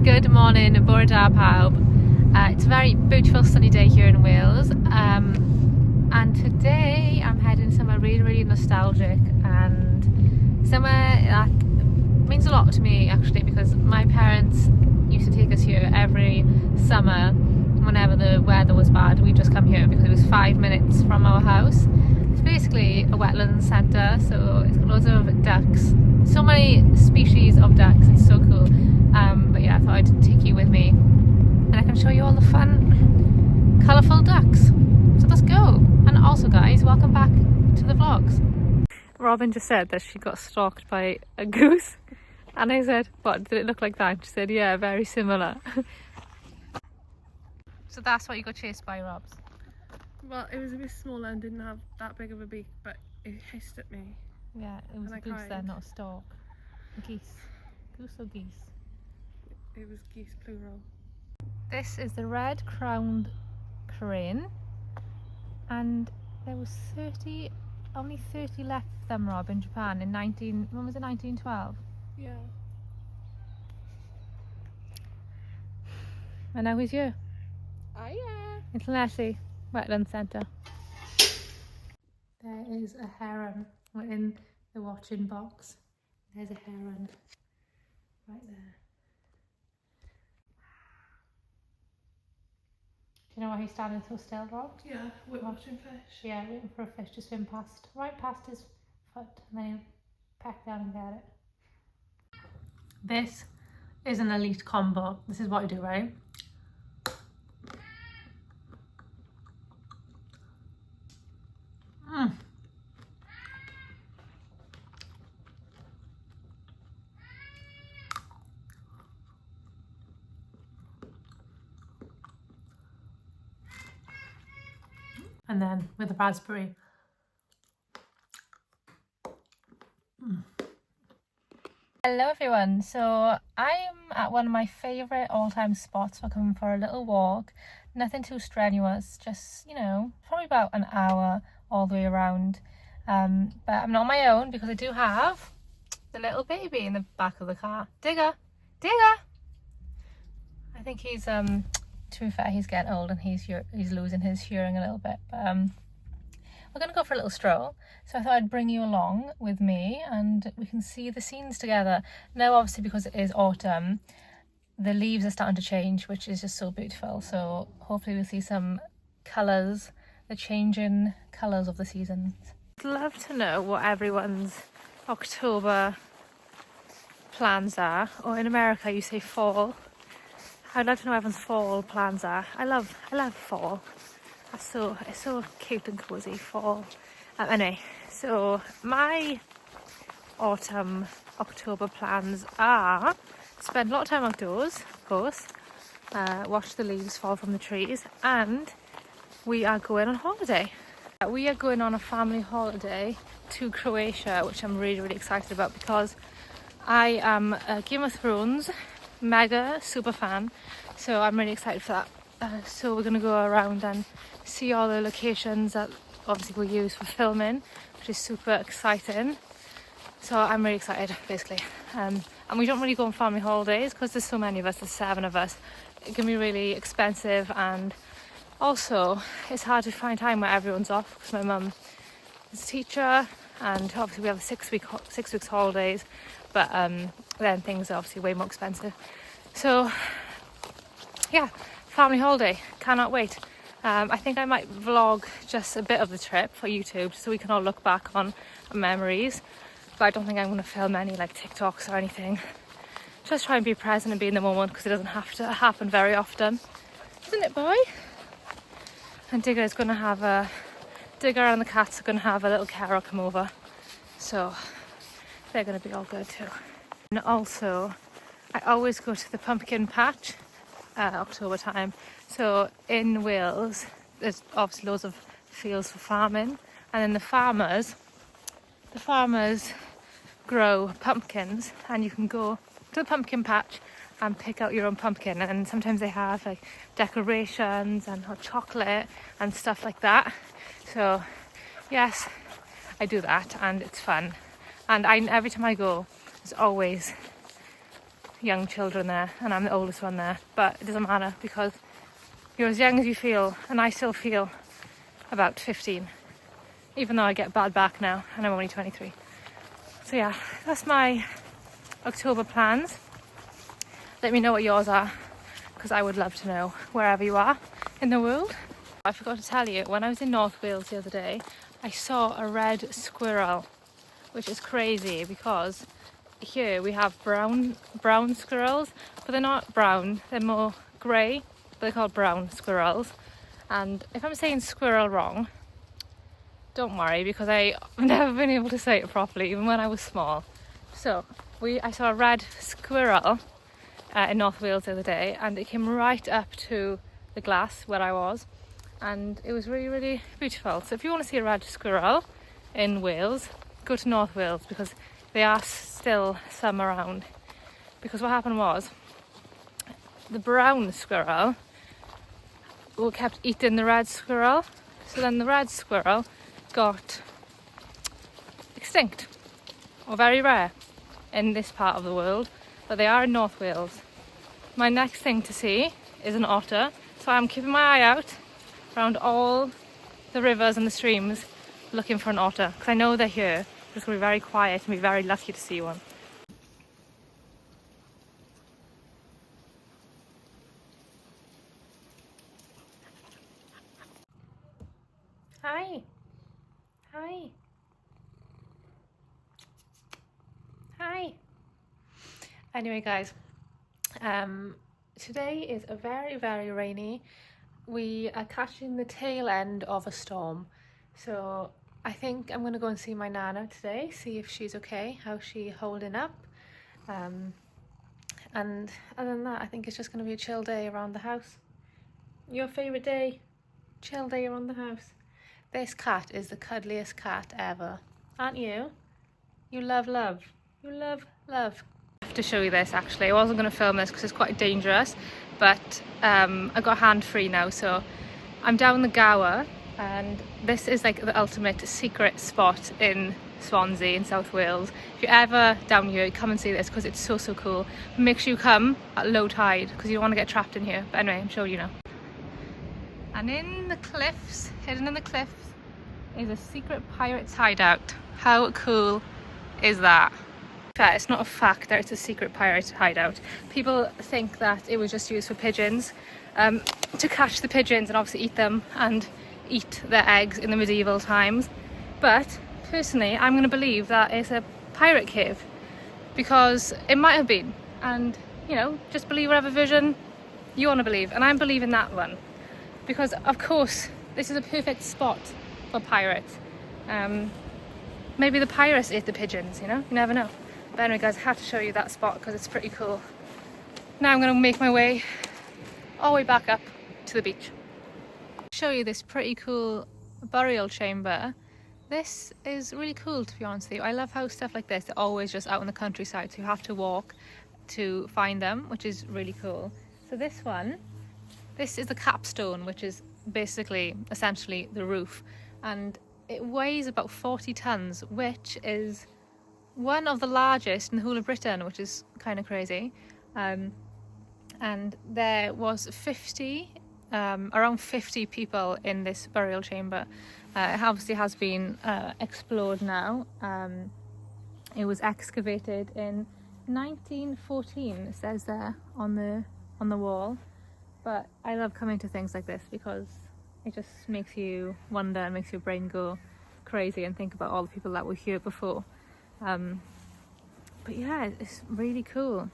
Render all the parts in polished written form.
Good morning, bore da pawb. It's a very beautiful sunny day here in Wales, and today I'm heading somewhere really nostalgic and somewhere that means a lot to me actually, because my parents used to take us here every summer whenever the weather was bad. We'd just come here because it was 5 minutes from our house. It's basically a wetland centre, so it's got loads of ducks, so many species of ducks. It's so cool. But yeah, I thought I'd take you with me and I can show you all the fun colourful ducks. So let's go. And also guys, welcome back to the vlogs. Robin just said that she got stalked by a goose, and I said, what, did it look like that? She said, yeah, very similar. So that's what you got chased by, Robs? Well, it was a bit smaller and didn't have that big of a beak, but it hissed at me. Yeah, it was a goose then, not a stork. Geese. Goose or geese? It was geese plural. This is the red-crowned crane, and there was only 30 left of them, Rob, in Japan when was it, 1912? Yeah. And now he's here. Oh yeah. Little Nessie, wetland centre. There is a heron. We're in the watching box. There's a heron right there. Do you know why he's standing so still, Rob? Yeah, we're watching fish. Yeah, waiting for a fish to swim past, right past his foot, and then he'll peck down and get it. This is an elite combo. This is what I do, right? And then with the raspberry. Hello everyone, so I'm at one of my favourite all-time spots for coming for a little walk. Nothing too strenuous, just, you know, probably about an hour all the way around. But I'm not on my own because I do have the little baby in the back of the car. Digger! Digger! I think he's to be fair, he's getting old and he's losing his hearing a little bit, but we're going to go for a little stroll, so I thought I'd bring you along with me and we can see the scenes together. Now obviously, because it is autumn, the leaves are starting to change, which is just so beautiful, so hopefully we'll see some colours, the changing colours of the seasons. I'd love to know what everyone's October plans are, or in America you say fall. I'd love to know what everyone's fall plans are. I love fall. It's so cute and cozy, fall. Anyway, so my autumn October plans are spend a lot of time outdoors, of course, watch the leaves fall from the trees, and we are going on holiday. We are going on a family holiday to Croatia, which I'm really excited about because I am a Game of Thrones mega super fan, so I'm really excited for that. So we're going to go around and see all the locations that obviously we'll use for filming, which is super exciting. So I'm really excited basically, and we don't really go on family holidays because there's so many of us, there's 7 of us. It can be really expensive, and also it's hard to find time where everyone's off because my mum is a teacher and obviously we have 6 weeks holidays, but then things are obviously way more expensive. So yeah, family holiday, cannot wait. I think I might vlog just a bit of the trip for YouTube so we can all look back on memories, but I don't think I'm going to film any like TikToks or anything. Just try and be present and be in the moment because it doesn't have to happen very often, isn't it, boy? And Digger and the cats are going to have a little carer come over, so they're going to be all good too. And also, I always go to the pumpkin patch October time. So in Wales, there's obviously loads of fields for farming, and then the farmers grow pumpkins, and you can go to the pumpkin patch and pick out your own pumpkin, and sometimes they have like decorations and hot chocolate and stuff like that. So yes, I do that and it's fun, and every time I go there's always young children there, and I'm the oldest one there, but it doesn't matter because you're as young as you feel, and I still feel about 15, even though I get bad back now and I'm only 23. So yeah, that's my October plans. Let me know what yours are, because I would love to know wherever you are in the world. I forgot to tell you, when I was in North Wales the other day, I saw a red squirrel, which is crazy because here we have brown squirrels, but they're not brown, they're more grey, but they're called brown squirrels. And if I'm saying squirrel wrong, don't worry, because I've never been able to say it properly, even when I was small. So I saw a red squirrel in North Wales the other day, and it came right up to the glass where I was, and it was really, really beautiful. So if you want to see a red squirrel in Wales, go to North Wales, because there are still some around. Because what happened was, the brown squirrel kept eating the red squirrel, so then the red squirrel got extinct, or very rare in this part of the world, but they are in North Wales. My next thing to see is an otter, so I'm keeping my eye out around all the rivers and the streams looking for an otter, because I know they're here. It's going to be very quiet and be very lucky to see one. Hi. Hi. Hi. Anyway, guys, today is a very, very rainy. We are catching the tail end of a storm, so I think I'm going to go and see my nana today, see if she's okay, how's she holding up. And other than that, I think it's just going to be a chill day around the house. Your favourite day? Chill day around the house. This cat is the cuddliest cat ever, aren't you? You love love. You love love. I have to show you this actually. I wasn't going to film this because it's quite dangerous, but I got hand free now, so I'm down the Gower, and this is like the ultimate secret spot in Swansea in South Wales. If you're ever down here, come and see this because it's so cool. Make sure you come at low tide because you don't want to get trapped in here. But anyway, I'm showing you now. And in the cliffs, hidden in the cliffs, is a secret pirate's hideout. How cool is that? It's not a fact that it's a secret pirate hideout. People think that it was just used for pigeons, to catch the pigeons and obviously eat them and eat their eggs in the medieval times. But personally, I'm going to believe that it's a pirate cave, because it might have been. And, you know, just believe whatever version you want to believe. And I'm believing that one, because of course this is a perfect spot for pirates. Maybe the pirates ate the pigeons, you know, you never know. But anyway, guys, I have to show you that spot because it's pretty cool. Now I'm going to make my way all the way back up to the beach. Show you this pretty cool burial chamber. This is really cool, to be honest with you. I love how stuff like this are always just out in the countryside, so you have to walk to find them, which is really cool. So this is the capstone, which is basically essentially the roof, and it weighs about 40 tons, which is one of the largest in the whole of Britain, which is kind of crazy. And there was around 50 people in this burial chamber. It obviously has been explored now. It was excavated in 1914, it says there on the wall. But I love coming to things like this because it just makes you wonder and makes your brain go crazy and think about all the people that were here before. But yeah, it's really cool.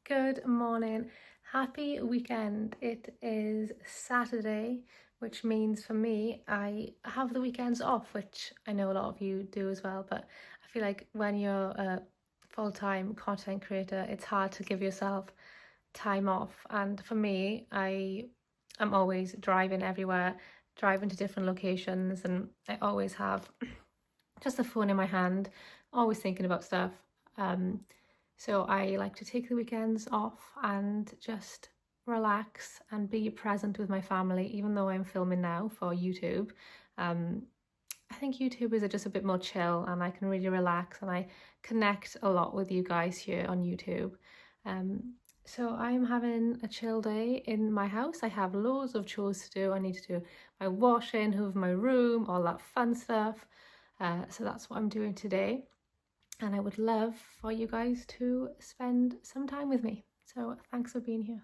Good morning, happy weekend. It is Saturday, which means for me I have the weekends off, which I know a lot of you do as well, but I feel like when you're a full-time content creator, it's hard to give yourself time off. And for me, I'm always driving everywhere, driving to different locations, and I always have just a phone in my hand, always thinking about stuff. So I like to take the weekends off and just relax and be present with my family, even though I'm filming now for YouTube. I think YouTube is just a bit more chill, and I can really relax, and I connect a lot with you guys here on YouTube. So I'm having a chill day in my house. I have loads of chores to do. I need to do my washing, hoover my room, all that fun stuff. So that's what I'm doing today. And I would love for you guys to spend some time with me. So thanks for being here.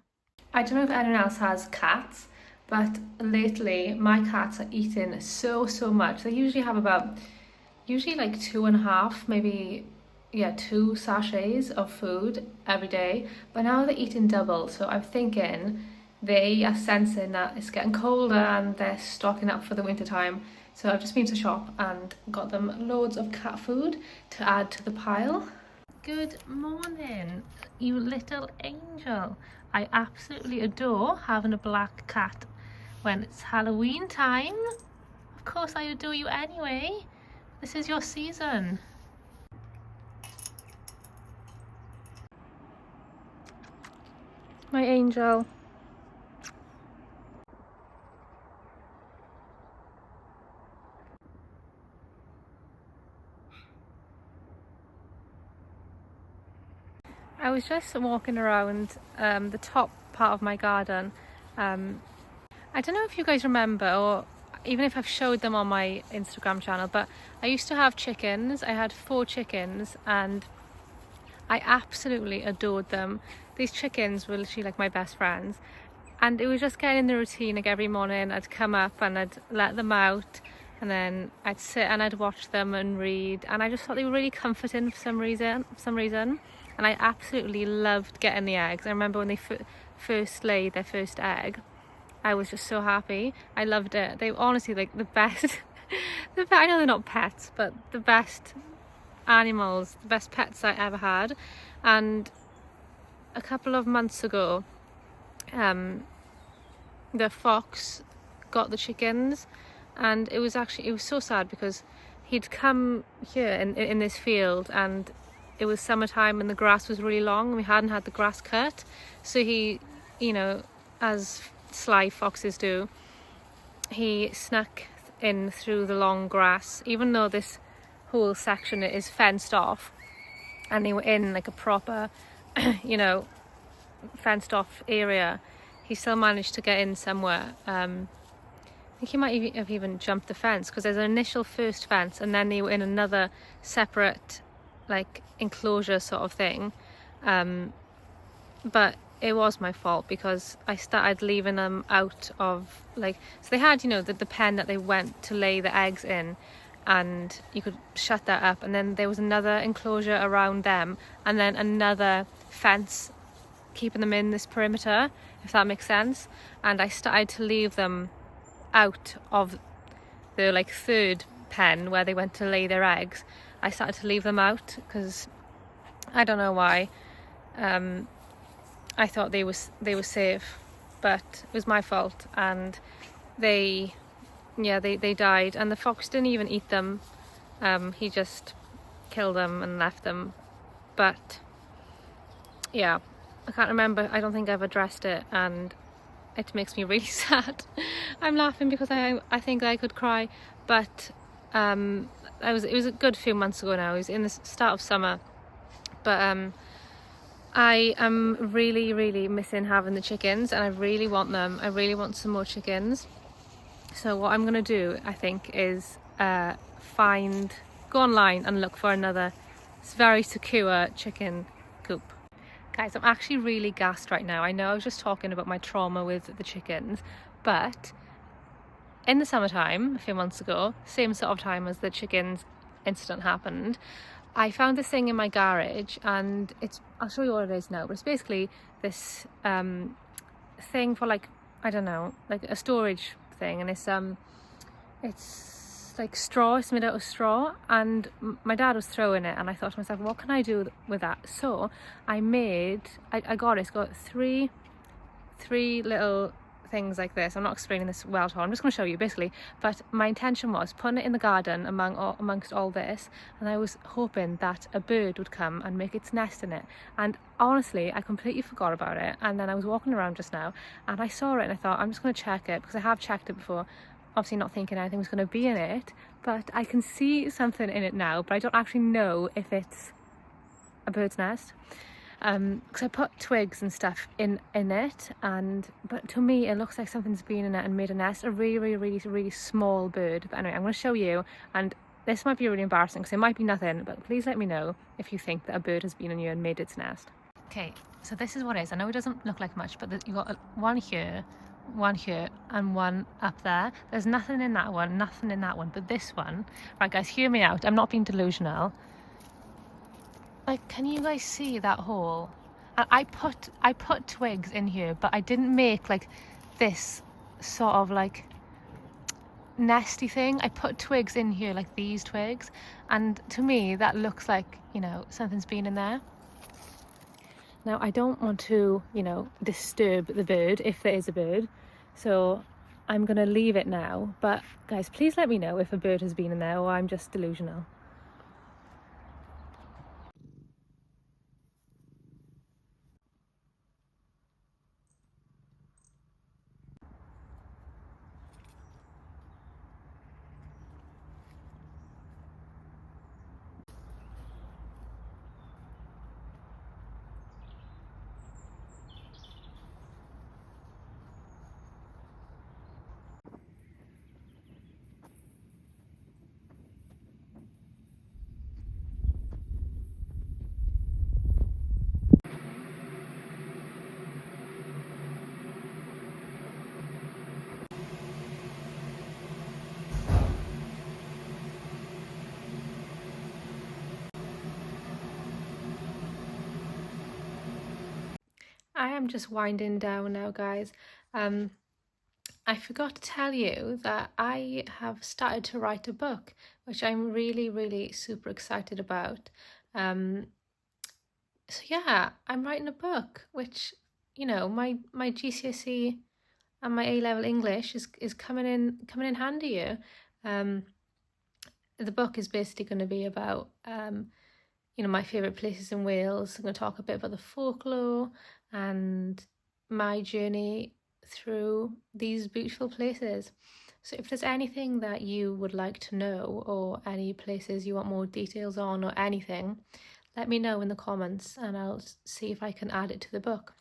I don't know if anyone else has cats, but lately my cats are eating so much. They usually have about, like 2.5, maybe, yeah, 2 sachets of food every day, but now they're eating double. So I'm thinking they are sensing that it's getting colder and they're stocking up for the winter time. So I've just been to the shop and got them loads of cat food to add to the pile. Good morning, you little angel. I absolutely adore having a black cat when it's Halloween time. Of course I adore you anyway. This is your season. My angel. I was just walking around the top part of my garden. I don't know if you guys remember, or even if I've showed them on my Instagram channel, but I used to have chickens. I had 4 chickens and I absolutely adored them. These chickens were literally like my best friends, and it was just getting in the routine. Like every morning I'd come up and I'd let them out, and then I'd sit and I'd watch them and read, and I just thought they were really comforting for some reason. And I absolutely loved getting the eggs. I remember when they first laid their first egg, I was just so happy. I loved it. They were honestly like the best. I know they're not pets, but the best animals, the best pets I ever had. And a couple of months ago, the fox got the chickens, and it was so sad because he'd come here in this field, and it was summertime and the grass was really long and we hadn't had the grass cut. So he, you know, as sly foxes do, he snuck in through the long grass, even though this whole section is fenced off and they were in like a proper, you know, fenced off area. He still managed to get in somewhere. I think he might have even jumped the fence, because there's an initial first fence and then they were in another separate like enclosure sort of thing. But it was my fault because I started leaving them out of, like, so they had, you know, the pen that they went to lay the eggs in, and you could shut that up, and then there was another enclosure around them, and then another fence keeping them in this perimeter, if that makes sense. And I started to leave them out of the like 3rd pen where they went to lay their eggs. I started to leave them out because I don't know why. I thought they were safe, but it was my fault, and they died. And the fox didn't even eat them. He just killed them and left them. But yeah, I can't remember. I don't think I've addressed it, and it makes me really sad. I'm laughing because I think I could cry, but it was a good few months ago now. It was in the start of summer, but I am really missing having the chickens, and I really want them. I really want some more chickens. So what I'm gonna do, I think, is go online and look for another very secure chicken coop. Guys, I'm actually really gassed right now. I know I was just talking about my trauma with the chickens, but in the summertime, a few months ago, same sort of time as the chickens incident happened, I found this thing in my garage, and I'll show you what it is now, but it's basically this thing for, like, I don't know, like a storage thing, and it's like straw. It's made out of straw, and my dad was throwing it, and I thought to myself, what can I do with that? So I got 3 little things like this. I'm not explaining this well at all, I'm just going to show you basically, but my intention was putting it in the garden amongst all this, and I was hoping that a bird would come and make its nest in it, and honestly I completely forgot about it. And then I was walking around just now and I saw it and I thought, I'm just going to check it, because I have checked it before, obviously not thinking anything was going to be in it, but I can see something in it now, but I don't actually know if it's a bird's nest. Because I put twigs and stuff in it, but to me it looks like something's been in it and made a nest. A really small bird. But anyway, I'm going to show you, and this might be really embarrassing because it might be nothing, but please let me know if you think that a bird has been in here and made its nest. Okay, so this is what it is. I know it doesn't look like much, but you've got one here, and one up there. There's nothing in that one, nothing in that one, but this one, right guys, hear me out, I'm not being delusional. Like, can you guys see that hole? I put twigs in here, but I didn't make like this sort of like nesty thing. I put twigs in here, like these twigs, and to me that looks like, you know, something's been in there. Now I don't want to, you know, disturb the bird, if there is a bird, so I'm gonna leave it now. But guys, please let me know if a bird has been in there or I'm just delusional. I am just winding down now, guys. I forgot to tell you that I have started to write a book, which I'm really super excited about. So yeah, I'm writing a book, which, you know, my GCSE and my A-level English is coming in handy here. The book is basically going to be about you know, my favourite places in Wales. I'm going to talk a bit about the folklore and my journey through these beautiful places. So if there's anything that you would like to know, or any places you want more details on, or anything, let me know in the comments and I'll see if I can add it to the book.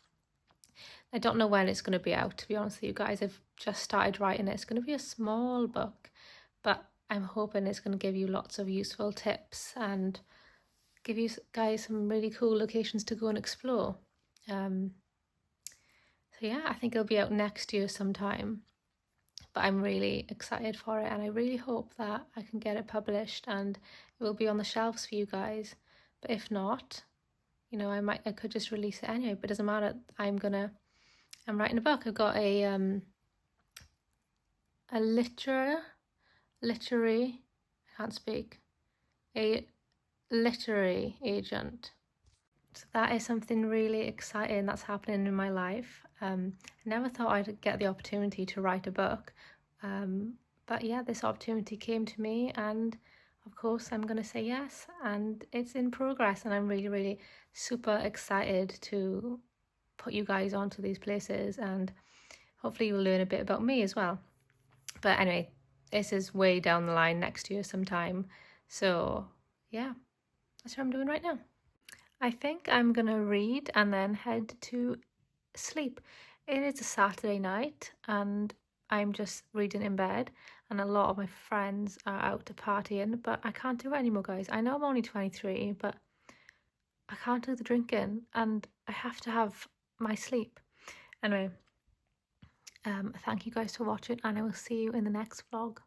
I don't know when it's going to be out, to be honest with you guys. I've just started writing it. It's going to be a small book, but I'm hoping it's going to give you lots of useful tips and give you guys some really cool locations to go and explore. So yeah, I think it'll be out next year sometime, but I'm really excited for it, and I really hope that I can get it published and it will be on the shelves for you guys. But if not, you know, I could just release it anyway, but it doesn't matter. I'm writing a book. I've got a literary, I can't speak, a literary agent. So that is something really exciting that's happening in my life. I never thought I'd get the opportunity to write a book, but yeah, this opportunity came to me, and of course I'm going to say yes, and it's in progress, and I'm really super excited to put you guys onto these places, and hopefully you'll learn a bit about me as well. But anyway, this is way down the line, next year sometime, so yeah, that's what I'm doing right now. I think I'm gonna read and then head to sleep. It is a Saturday night and I'm just reading in bed, and a lot of my friends are out to partying, but I can't do it anymore, guys. I know I'm only 23, but I can't do the drinking and I have to have my sleep. Anyway, thank you guys for watching, and I will see you in the next vlog.